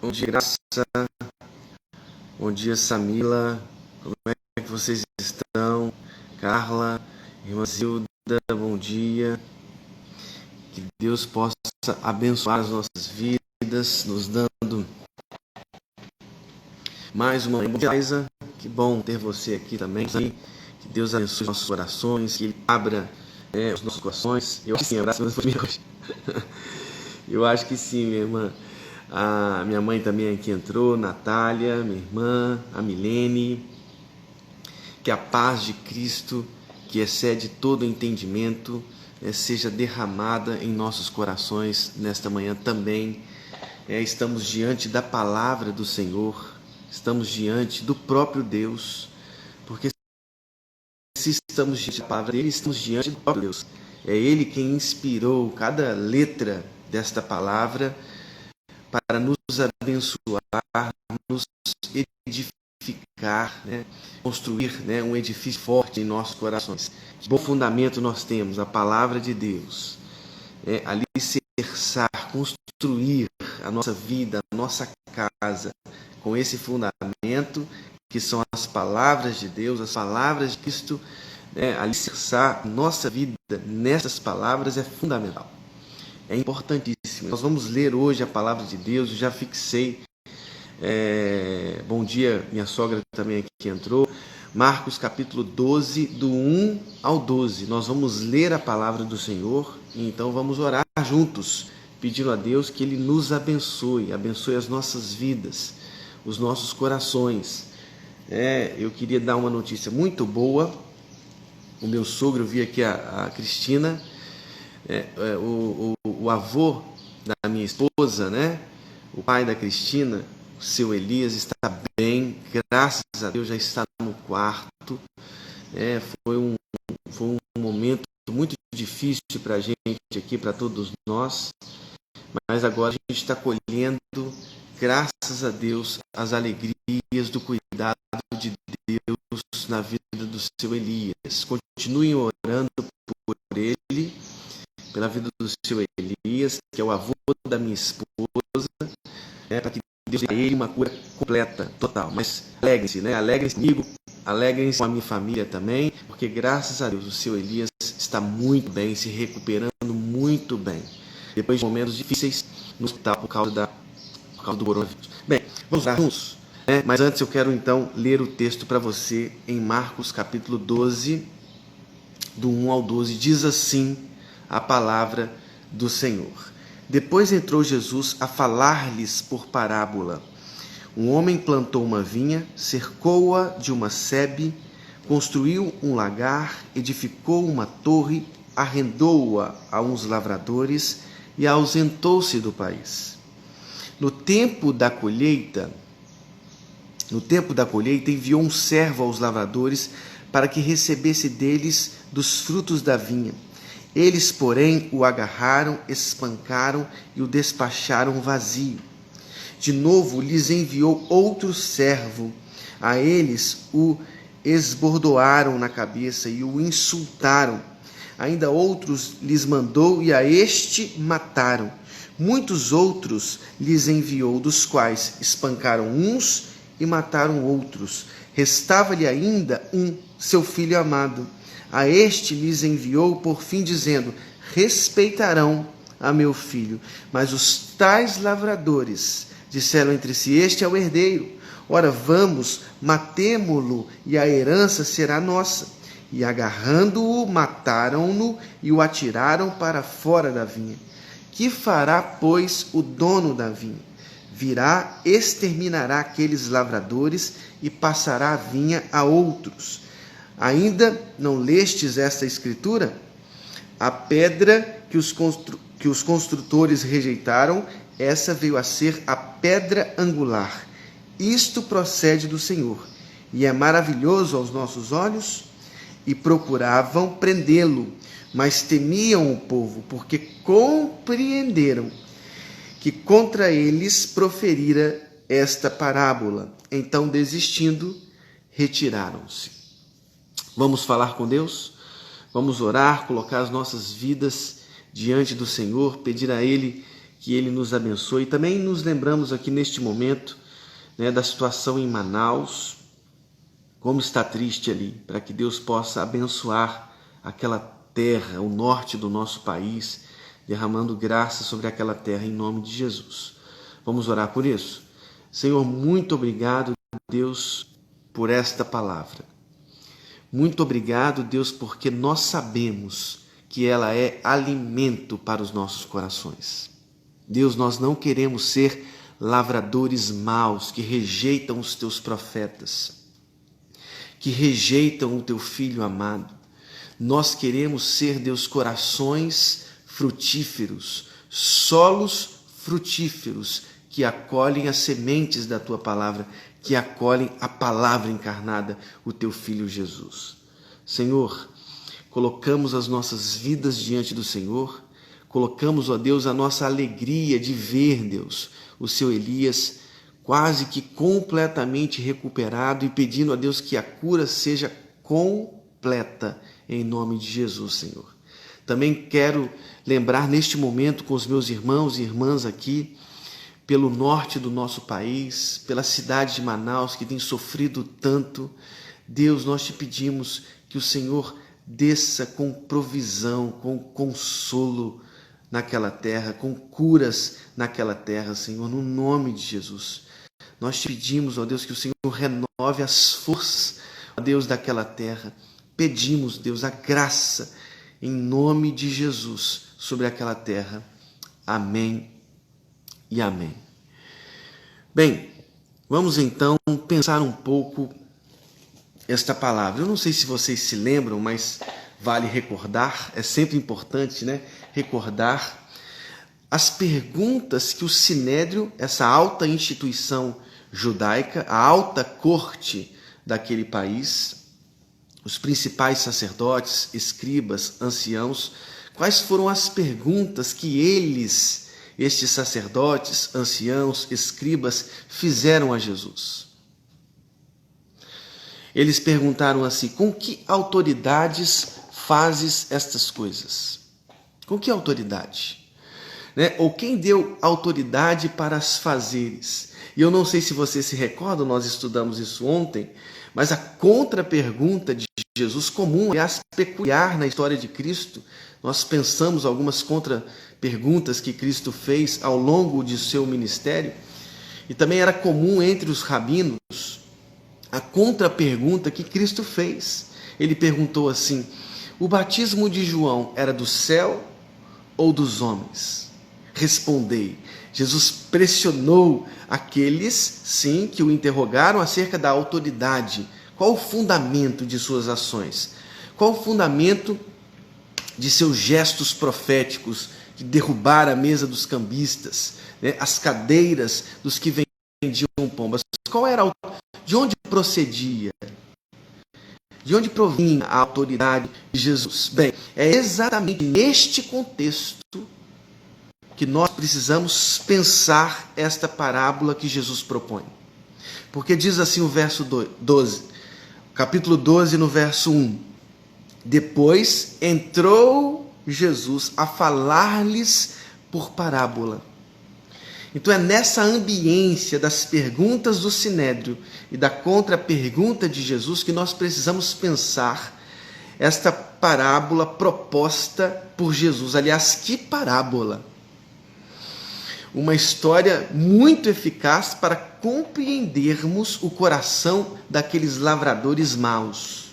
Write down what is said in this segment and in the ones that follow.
Bom dia, Graça. Bom dia, Samila. Como é que vocês estão? Carla, irmã Zilda, bom dia. Que Deus possa abençoar as nossas vidas, nos dando mais uma coisa. Que bom ter você aqui também. Que Deus abençoe nossos corações, que Ele abra os nossos corações. Eu acho que sim, abraço hoje. Eu acho que sim, minha irmã. A minha mãe também aqui entrou, Natália, minha irmã, a Milene. Que a paz de Cristo, que excede todo entendimento, seja derramada em nossos corações nesta manhã também. Estamos diante da palavra do Senhor, estamos diante do próprio Deus, porque se estamos diante da palavra dele, estamos diante do próprio Deus. É Ele quem inspirou cada letra desta palavra para nos abençoar, nos edificar, construir um edifício forte em nossos corações. Que bom fundamento nós temos, a palavra de Deus. Alicerçar, construir a nossa vida, a nossa casa, com esse fundamento que são as palavras de Deus, as palavras de Cristo. Alicerçar nossa vida nessas palavras é fundamental. É importantíssimo. Nós vamos ler hoje a palavra de Deus. Eu já fixei. Bom dia, minha sogra também aqui entrou. Marcos capítulo 12, do 1 ao 12. Nós vamos ler a palavra do Senhor e então vamos orar juntos, pedindo a Deus que Ele nos abençoe, abençoe as nossas vidas, os nossos corações. Eu queria dar uma notícia muito boa. O meu sogro, eu vi aqui a Cristina, o avô da minha esposa, o pai da Cristina, o seu Elias, está bem, graças a Deus, já está no quarto. Foi um momento muito difícil para a gente aqui, para todos nós, mas agora a gente está colhendo, graças a Deus, as alegrias do cuidado de Deus na vida do seu Elias. Continuem orando por ele, pela vida do seu Elias, que é o avô da minha esposa, para que Deus dê a ele uma cura completa, total. Mas alegrem-se, alegrem-se comigo, alegrem-se com a minha família também, porque graças a Deus o seu Elias está muito bem, se recuperando muito bem, depois de momentos difíceis no hospital por causa do coronavírus. Bem, vamos lá juntos? Mas antes eu quero então ler o texto para você em Marcos capítulo 12, do 1 ao 12, diz assim a palavra do Senhor. Depois entrou Jesus a falar-lhes por parábola. Um homem plantou uma vinha, cercou-a de uma sebe, construiu um lagar, edificou uma torre, arrendou-a a uns lavradores e ausentou-se do país. No tempo da colheita, enviou um servo aos lavradores para que recebesse deles dos frutos da vinha. Eles, porém, o agarraram, espancaram e o despacharam vazio. De novo lhes enviou outro servo. A eles o esbordoaram na cabeça e o insultaram. Ainda outros lhes mandou e a este mataram. Muitos outros lhes enviou, dos quais espancaram uns e mataram outros. Restava-lhe ainda seu filho amado. A este lhes enviou por fim, dizendo: respeitarão a meu filho. Mas os tais lavradores disseram entre si: este é o herdeiro. Ora, vamos, matemo-lo, e a herança será nossa. E agarrando-o, mataram-no e o atiraram para fora da vinha. Que fará, pois, o dono da vinha? Virá, exterminará aqueles lavradores e passará a vinha a outros. Ainda não lestes esta escritura? A pedra que os construtores rejeitaram, essa veio a ser a pedra angular. Isto procede do Senhor, e é maravilhoso aos nossos olhos. E procuravam prendê-lo, mas temiam o povo, porque compreenderam que contra eles proferira esta parábola. Então, desistindo, retiraram-se. Vamos falar com Deus? Vamos orar, colocar as nossas vidas diante do Senhor, pedir a Ele que Ele nos abençoe. Também nos lembramos aqui neste momento, né, da situação em Manaus, como está triste ali, para que Deus possa abençoar aquela terra, o norte do nosso país, derramando graça sobre aquela terra em nome de Jesus. Vamos orar por isso? Senhor, muito obrigado, Deus, por esta palavra. Muito obrigado, Deus, porque nós sabemos que ela é alimento para os nossos corações. Deus, nós não queremos ser lavradores maus que rejeitam os teus profetas, que rejeitam o teu Filho amado. Nós queremos ser, Deus, corações frutíferos, solos frutíferos, que acolhem as sementes da tua palavra, que acolhem a palavra encarnada, o teu Filho Jesus. Senhor, colocamos as nossas vidas diante do Senhor, colocamos, ó Deus, a nossa alegria de ver, Deus, o seu Elias quase que completamente recuperado e pedindo a Deus que a cura seja completa em nome de Jesus, Senhor. Também quero lembrar neste momento com os meus irmãos e irmãs aqui, pelo norte do nosso país, pela cidade de Manaus, que tem sofrido tanto. Deus, nós te pedimos que o Senhor desça com provisão, com consolo naquela terra, com curas naquela terra, Senhor, no nome de Jesus. Nós te pedimos, ó Deus, que o Senhor renove as forças, ó Deus, daquela terra. Pedimos, Deus, a graça em nome de Jesus sobre aquela terra. Amém e amém. Bem, vamos então pensar um pouco esta palavra. Eu não sei se vocês se lembram, mas vale recordar, é sempre importante, né? Recordar as perguntas que o Sinédrio, essa alta instituição judaica, a alta corte daquele país, os principais sacerdotes, escribas, anciãos, quais foram as perguntas que eles, estes sacerdotes, anciãos, escribas, fizeram a Jesus? Eles perguntaram assim: com que autoridades fazes estas coisas? Com que autoridade? Né? Ou quem deu autoridade para as fazeres? E eu não sei se você se recorda, nós estudamos isso ontem, mas a contra-pergunta de Jesus, comum, aliás, peculiar na história de Cristo, nós pensamos algumas contra-perguntas que Cristo fez ao longo de seu ministério, e também era comum entre os rabinos a contra-pergunta que Cristo fez. Ele perguntou assim: o batismo de João era do céu ou dos homens? Respondei. Jesus pressionou aqueles, sim, que o interrogaram acerca da autoridade. Qual o fundamento de suas ações? Qual o fundamento de seus gestos proféticos, de derrubar a mesa dos cambistas, né, as cadeiras dos que vendiam pombas? Qual era de onde procedia? De onde provinha a autoridade de Jesus? Bem, é exatamente neste contexto que nós precisamos pensar esta parábola que Jesus propõe. Porque diz assim o verso 12, capítulo 12, no verso 1. Depois entrou Jesus a falar-lhes por parábola. Então é nessa ambiência das perguntas do Sinédrio e da contra-pergunta de Jesus que nós precisamos pensar esta parábola proposta por Jesus. Aliás, que parábola! Uma história muito eficaz para compreendermos o coração daqueles lavradores maus,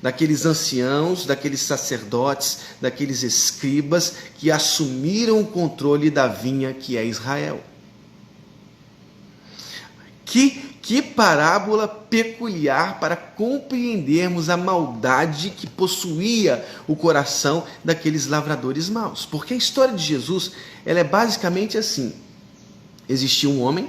daqueles anciãos, daqueles sacerdotes, daqueles escribas que assumiram o controle da vinha que é Israel. Que parábola peculiar para compreendermos a maldade que possuía o coração daqueles lavradores maus. Porque a história de Jesus, ela é basicamente assim. Existia um homem,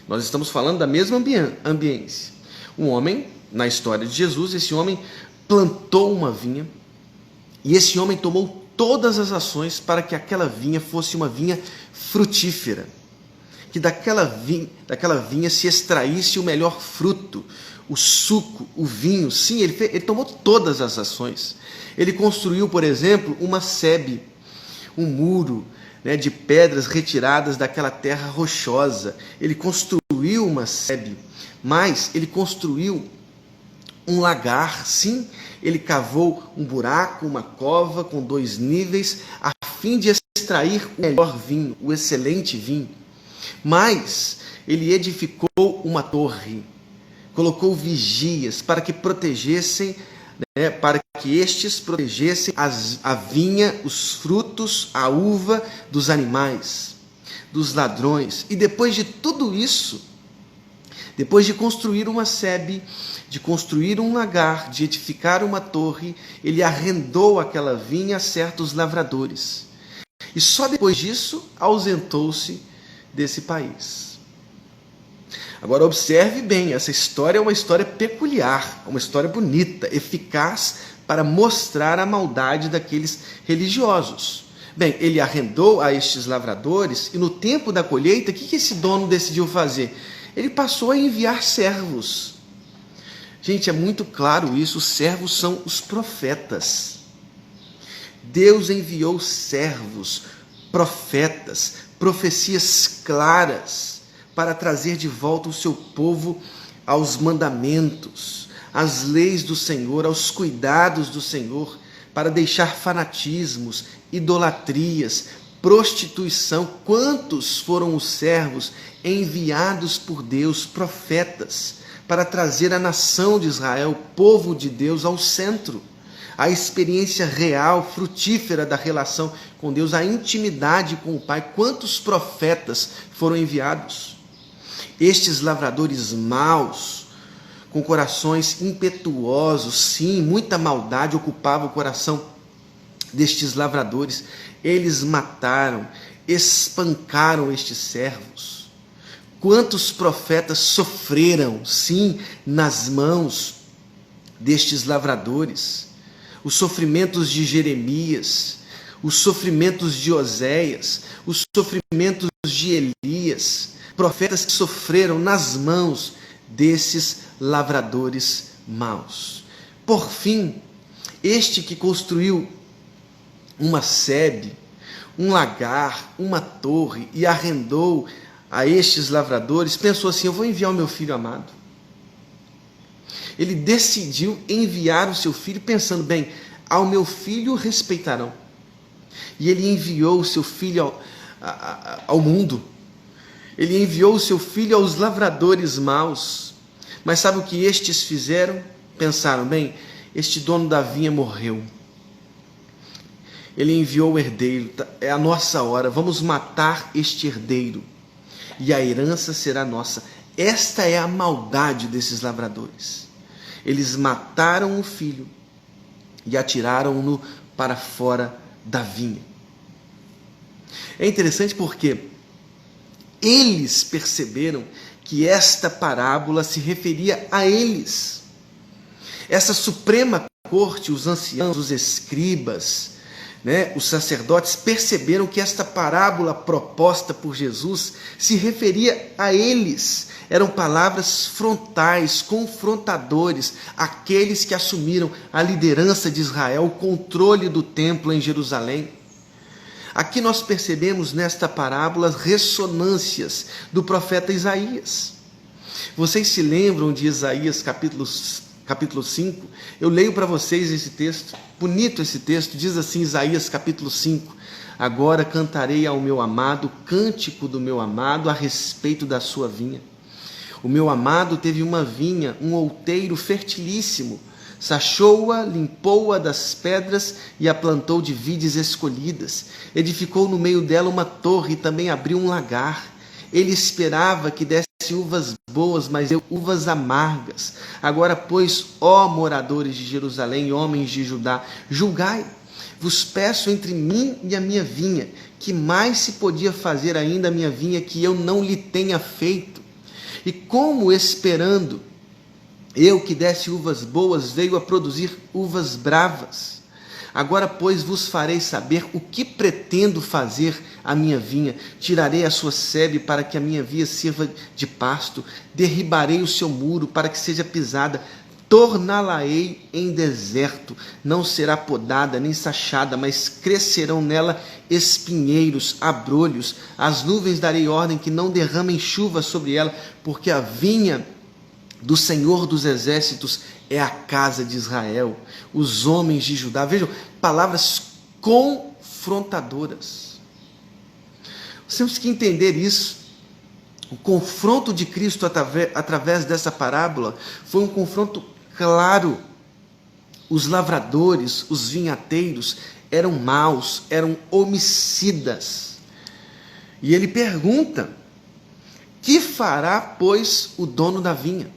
nós estamos falando da mesma ambiência. Um homem, na história de Jesus, esse homem plantou uma vinha e esse homem tomou todas as ações para que aquela vinha fosse uma vinha frutífera. Que daquela vinha se extraísse o melhor fruto, o suco, o vinho. Sim, ele tomou todas as ações. Ele construiu, por exemplo, uma sebe, um muro, né, de pedras retiradas daquela terra rochosa. Ele construiu uma sebe, mas ele construiu um lagar, sim. Ele cavou um buraco, uma cova com 2 níveis, a fim de extrair o melhor vinho, o excelente vinho. Mas ele edificou uma torre, colocou vigias para que protegessem, para que estes protegessem a vinha, os frutos, a uva dos animais, dos ladrões. E depois de tudo isso, depois de construir uma sebe, de construir um lagar, de edificar uma torre, ele arrendou aquela vinha a certos lavradores. E só depois disso ausentou-se desse país. Agora observe bem, essa história é uma história peculiar, uma história bonita, eficaz para mostrar a maldade daqueles religiosos. Bem, ele arrendou a estes lavradores e no tempo da colheita, o que esse dono decidiu fazer? Ele passou a enviar servos. Gente, é muito claro isso, os servos são os profetas. Deus enviou servos, profetas, profecias claras para trazer de volta o seu povo aos mandamentos, às leis do Senhor, aos cuidados do Senhor, para deixar fanatismos, idolatrias, prostituição. Quantos foram os servos enviados por Deus, profetas, para trazer a nação de Israel, o povo de Deus, ao centro, a experiência real, frutífera da relação com Deus, a intimidade com o Pai. Quantos profetas foram enviados? Estes lavradores maus, com corações impetuosos, sim, muita maldade ocupava o coração destes lavradores. Eles mataram, espancaram estes servos. Quantos profetas sofreram, sim, nas mãos destes lavradores? Os sofrimentos de Jeremias, os sofrimentos de Oséias, os sofrimentos de Elias, profetas que sofreram nas mãos desses lavradores maus. Por fim, este que construiu uma sebe, um lagar, uma torre e arrendou a estes lavradores, pensou assim: eu vou enviar o meu filho amado. Ele decidiu enviar o seu filho pensando, bem, ao meu filho respeitarão. E ele enviou o seu filho ao mundo. Ele enviou o seu filho aos lavradores maus. Mas sabe o que estes fizeram? Pensaram, bem, este dono da vinha morreu. Ele enviou o herdeiro, é a nossa hora, vamos matar este herdeiro e a herança será nossa. Esta é a maldade desses lavradores. Eles mataram o filho e atiraram-no para fora da vinha. É interessante porque eles perceberam que esta parábola se referia a eles. Essa suprema corte, os anciãos, os escribas, os sacerdotes perceberam que esta parábola proposta por Jesus se referia a eles. Eram palavras frontais, confrontadores, aqueles que assumiram a liderança de Israel, o controle do templo em Jerusalém. Aqui nós percebemos nesta parábola as ressonâncias do profeta Isaías. Vocês se lembram de Isaías capítulo 5, eu leio para vocês esse texto, bonito esse texto, diz assim Isaías capítulo 5, agora cantarei ao meu amado, cântico do meu amado a respeito da sua vinha. O meu amado teve uma vinha, um outeiro fertilíssimo, sachou-a, limpou-a das pedras e a plantou de vides escolhidas, edificou no meio dela uma torre e também abriu um lagar. Ele esperava que desse uvas boas, mas deu uvas amargas. Agora, pois, ó moradores de Jerusalém, homens de Judá, julgai, vos peço entre mim e a minha vinha, que mais se podia fazer ainda a minha vinha que eu não lhe tenha feito? E como esperando eu que desse uvas boas, veio a produzir uvas bravas? Agora, pois, vos farei saber o que pretendo fazer à minha vinha. Tirarei a sua sebe para que a minha vinha sirva de pasto. Derribarei o seu muro para que seja pisada. torná-la-ei em deserto, não será podada nem sachada, mas crescerão nela espinheiros, abrolhos. As nuvens darei ordem que não derramem chuva sobre ela, porque a vinha do Senhor dos Exércitos é a casa de Israel, os homens de Judá. Vejam, palavras confrontadoras. Nós temos que entender isso. O confronto de Cristo através dessa parábola foi um confronto claro. Os lavradores, os vinhateiros, eram maus, eram homicidas. E ele pergunta: que fará, pois, o dono da vinha?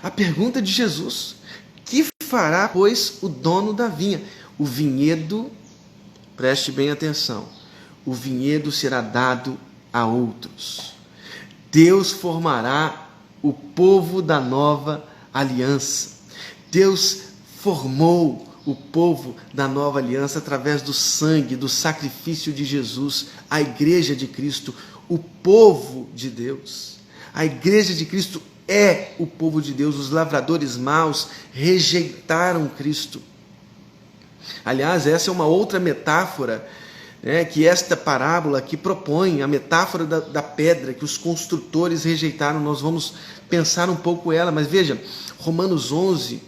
A pergunta de Jesus: que fará, pois, o dono da vinha? O vinhedo, preste bem atenção, o vinhedo será dado a outros. Deus formará o povo da nova aliança. Deus formou o povo da nova aliança através do sangue, do sacrifício de Jesus, a igreja de Cristo, o povo de Deus. A igreja de Cristo é o povo de Deus. Os lavradores maus rejeitaram Cristo. Aliás, essa é uma outra metáfora, que esta parábola que propõe, a metáfora da pedra que os construtores rejeitaram. Nós vamos pensar um pouco ela, mas veja, Romanos 11,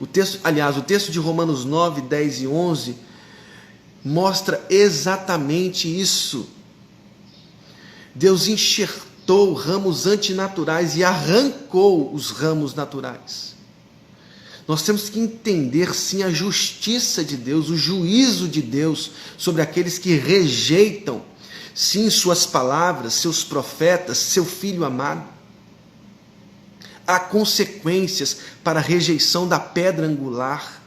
o texto de Romanos 9, 10 e 11 mostra exatamente isso. Deus enxertou ramos antinaturais e arrancou os ramos naturais. Nós temos que entender, sim, a justiça de Deus, o juízo de Deus sobre aqueles que rejeitam, sim, suas palavras, seus profetas, seu Filho amado. Há consequências para a rejeição da pedra angular.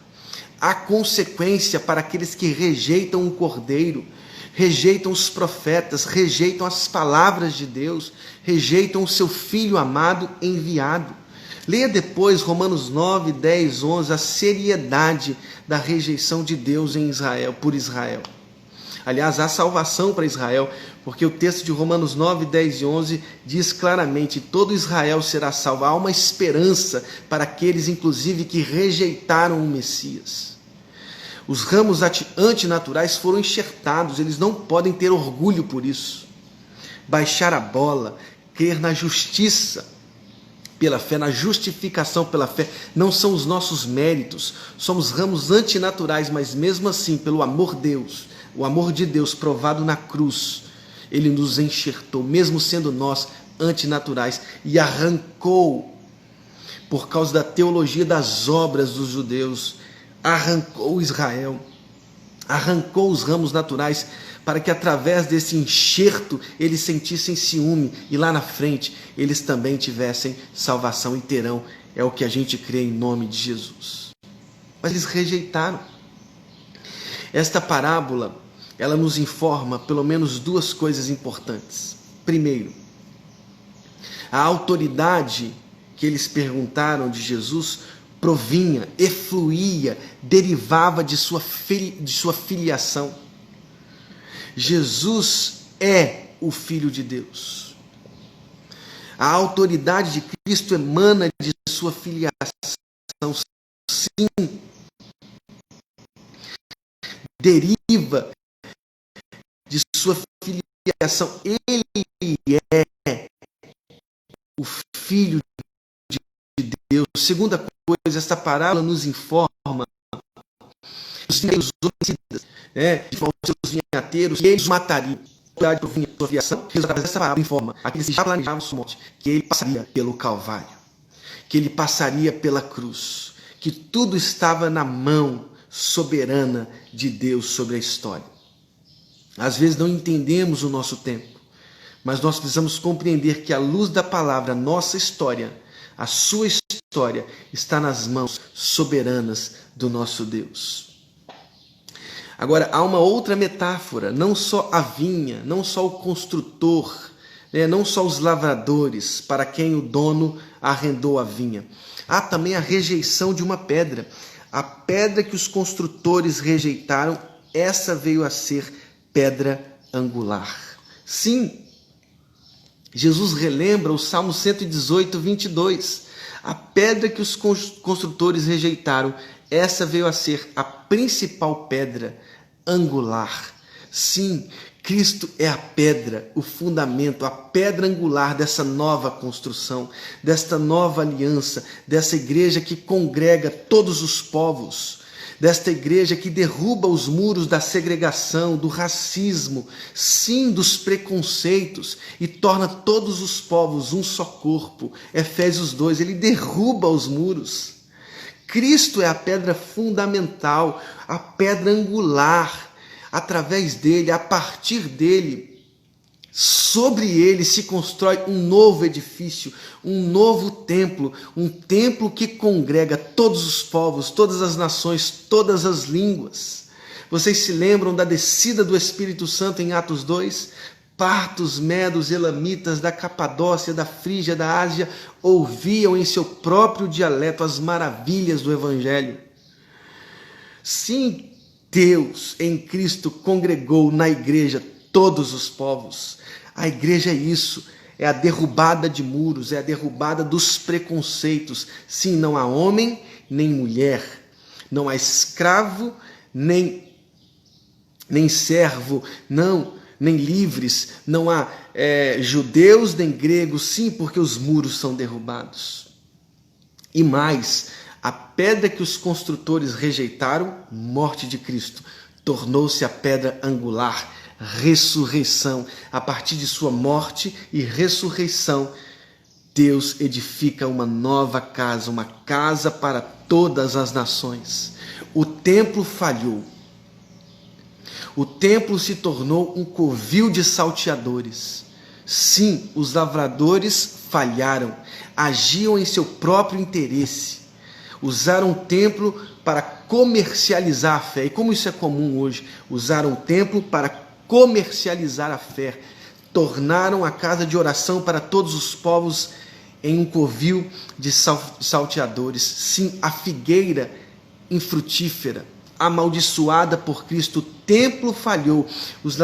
Há consequência para aqueles que rejeitam o Cordeiro, rejeitam os profetas, rejeitam as palavras de Deus, rejeitam o seu Filho amado enviado. Leia depois Romanos 9, 10, 11, a seriedade da rejeição de Deus em Israel, por Israel. Aliás, há salvação para Israel, porque o texto de Romanos 9, 10 e 11 diz claramente: todo Israel será salvo. Há uma esperança para aqueles, inclusive, que rejeitaram o Messias. Os ramos antinaturais foram enxertados, eles não podem ter orgulho por isso. Baixar a bola, crer na justiça pela fé, na justificação pela fé, não são os nossos méritos, somos ramos antinaturais, mas mesmo assim, pelo amor de Deus, o amor de Deus provado na cruz, Ele nos enxertou, mesmo sendo nós antinaturais, e arrancou, por causa da teologia das obras dos judeus, arrancou Israel, arrancou os ramos naturais, para que através desse enxerto eles sentissem ciúme e lá na frente eles também tivessem salvação e terão, é o que a gente crê em nome de Jesus. Mas eles rejeitaram. Esta parábola, ela nos informa pelo menos duas coisas importantes. Primeiro, a autoridade que eles perguntaram de Jesus provinha, efluía, derivava de sua filiação. Jesus é o Filho de Deus. A autoridade de Cristo emana de sua filiação, sim. Deriva de sua filiação. Ele é o Filho de Deus. Segunda coisa, esta parábola nos informa os homicidas, os seus vinhateiros, que eles matariam. A sua fiação, através dessa parábola informa aqueles que já planejavam sua morte, que ele passaria pelo Calvário, que ele passaria pela cruz, que tudo estava na mão soberana de Deus sobre a história. Às vezes não entendemos o nosso tempo, mas nós precisamos compreender que à luz da palavra, nossa história, a sua história, está nas mãos soberanas do nosso Deus. Agora, há uma outra metáfora, não só a vinha, não só o construtor, não só os lavradores, para quem o dono arrendou a vinha. Há também a rejeição de uma pedra. A pedra que os construtores rejeitaram, essa veio a ser pedra angular. Sim, Jesus relembra o Salmo 118, 22. A pedra que os construtores rejeitaram, essa veio a ser a principal pedra angular. Sim, Cristo é a pedra, o fundamento, a pedra angular dessa nova construção, desta nova aliança, dessa igreja que congrega todos os povos, desta igreja que derruba os muros da segregação, do racismo, sim, dos preconceitos, e torna todos os povos um só corpo. Efésios 2, ele derruba os muros. Cristo é a pedra fundamental, a pedra angular. Através dele, a partir dele, sobre ele se constrói um novo edifício, um novo templo, um templo que congrega todos os povos, todas as nações, todas as línguas. Vocês se lembram da descida do Espírito Santo em Atos 2? Partos, medos, elamitas da Capadócia, da Frígia, da Ásia, ouviam em seu próprio dialeto as maravilhas do Evangelho. Sim, Deus em Cristo congregou na igreja todos os povos. A igreja é isso, é a derrubada de muros, é a derrubada dos preconceitos. Sim, não há homem nem mulher, não há escravo nem servo, não, nem livres, não há judeus nem gregos, sim, porque os muros são derrubados. E mais, a pedra que os construtores rejeitaram, morte de Cristo, tornou-se a pedra angular, ressurreição. A partir de sua morte e ressurreição, Deus edifica uma nova casa, uma casa para todas as nações. O templo falhou. O templo se tornou um covil de salteadores. Sim, os lavradores falharam, agiam em seu próprio interesse. Usaram o templo para comercializar a fé. E como isso é comum hoje, usaram o templo para comercializar a fé. Tornaram a casa de oração para todos os povos em um covil de salteadores. Sim, a figueira infrutífera, amaldiçoada por Cristo, o templo falhou. Os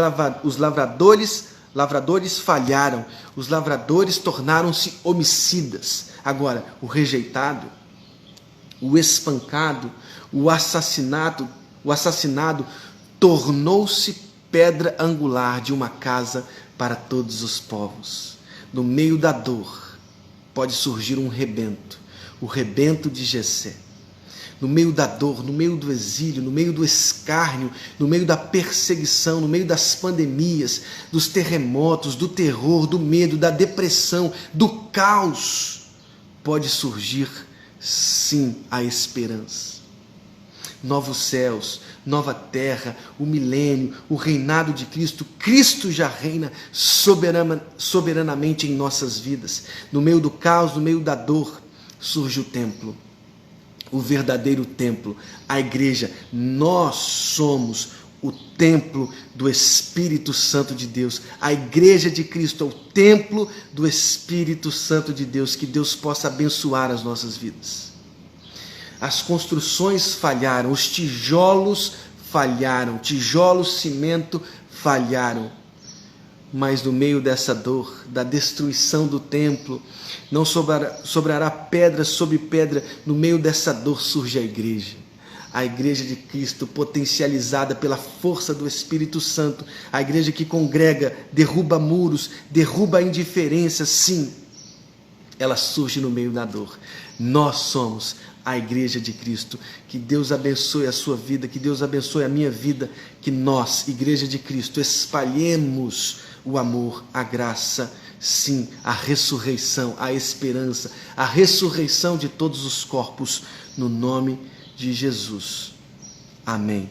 lavradores falharam. Os lavradores tornaram-se homicidas. Agora, o rejeitado, o espancado, o assassinado tornou-se pedra angular de uma casa para todos os povos. No meio da dor pode surgir um rebento, o rebento de Jessé. No meio da dor, no meio do exílio, no meio do escárnio, no meio da perseguição, no meio das pandemias, dos terremotos, do terror, do medo, da depressão, do caos, pode surgir sim, a esperança. Novos céus, nova terra, o milênio, o reinado de Cristo. Cristo já reina soberanamente em nossas vidas. No meio do caos, no meio da dor, surge o templo. O verdadeiro templo, a igreja. Nós somos o templo do Espírito Santo de Deus. A igreja de Cristo é o templo do Espírito Santo de Deus. Que Deus possa abençoar as nossas vidas. As construções falharam, os tijolos falharam, tijolos, cimento falharam. Mas no meio dessa dor, da destruição do templo, não sobrará pedra sobre pedra. No meio dessa dor surge a igreja de Cristo, potencializada pela força do Espírito Santo, a igreja que congrega, derruba muros, derruba a indiferença. Sim, ela surge no meio da dor. Nós somos a igreja de Cristo. Que Deus abençoe a sua vida, que Deus abençoe a minha vida, que nós, igreja de Cristo, espalhemos o amor, a graça, sim, a ressurreição, a esperança, a ressurreição de todos os corpos, no nome de Jesus. Amém.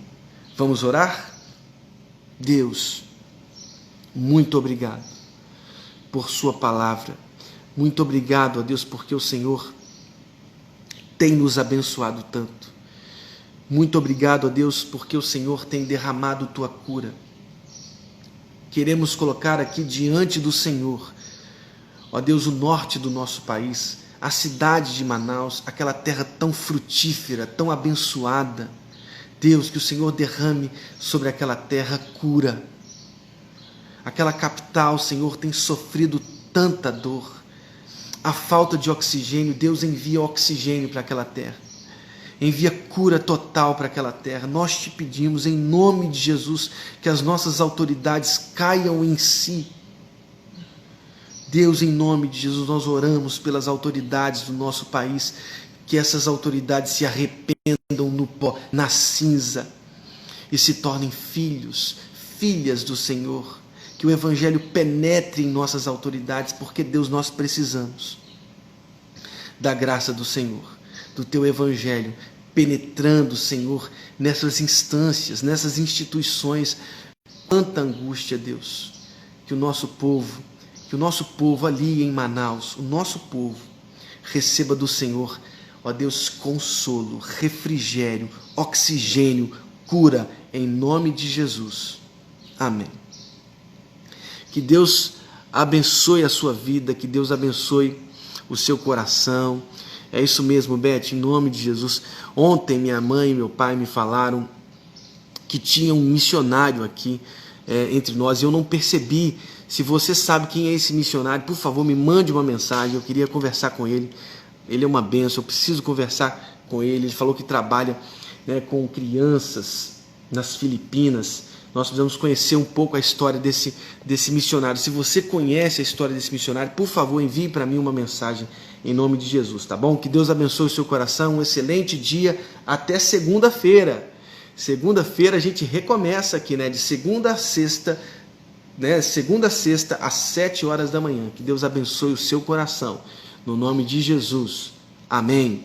Vamos orar? Deus, muito obrigado por sua palavra. Muito obrigado, ó Deus, porque o Senhor tem nos abençoado tanto. Muito obrigado, ó Deus, porque o Senhor tem derramado tua cura. Queremos colocar aqui diante do Senhor, ó Deus, o norte do nosso país, a cidade de Manaus, aquela terra tão frutífera, tão abençoada. Deus, que o Senhor derrame sobre aquela terra cura. Aquela capital, Senhor, tem sofrido tanta dor. a falta de oxigênio, Deus envia oxigênio para aquela terra. Envia cura total para aquela terra. Nós te pedimos, em nome de Jesus, que as nossas autoridades caiam em si. Deus, em nome de Jesus, nós oramos pelas autoridades do nosso país, que essas autoridades se arrependam no pó, na cinza, e se tornem filhos, filhas do Senhor. Que o Evangelho penetre em nossas autoridades, porque, Deus, nós precisamos da graça do Senhor, do Teu Evangelho, penetrando, Senhor, nessas instâncias, nessas instituições. Quanta angústia, Deus, que o nosso povo ali em Manaus, o nosso povo, receba do Senhor, ó Deus, consolo, refrigério, oxigênio, cura, em nome de Jesus. Amém. Que Deus abençoe a sua vida, que Deus abençoe o seu coração. É isso mesmo, Beth, em nome de Jesus. Ontem minha mãe e meu pai me falaram que tinha um missionário aqui entre nós, e eu não percebi. Se você sabe quem é esse missionário, por favor, me mande uma mensagem, eu queria conversar com ele. Ele é uma bênção, eu preciso conversar com ele. Ele falou que trabalha, né, com crianças nas Filipinas. Nós precisamos conhecer um pouco a história desse missionário. Se você conhece a história desse missionário, por favor, envie para mim uma mensagem em nome de Jesus, tá bom? Que Deus abençoe o seu coração, um excelente dia, até segunda-feira. Segunda-feira a gente recomeça aqui, né? De segunda a sexta, né? Segunda a sexta, às 7 horas da manhã. Que Deus abençoe o seu coração, no nome de Jesus. Amém.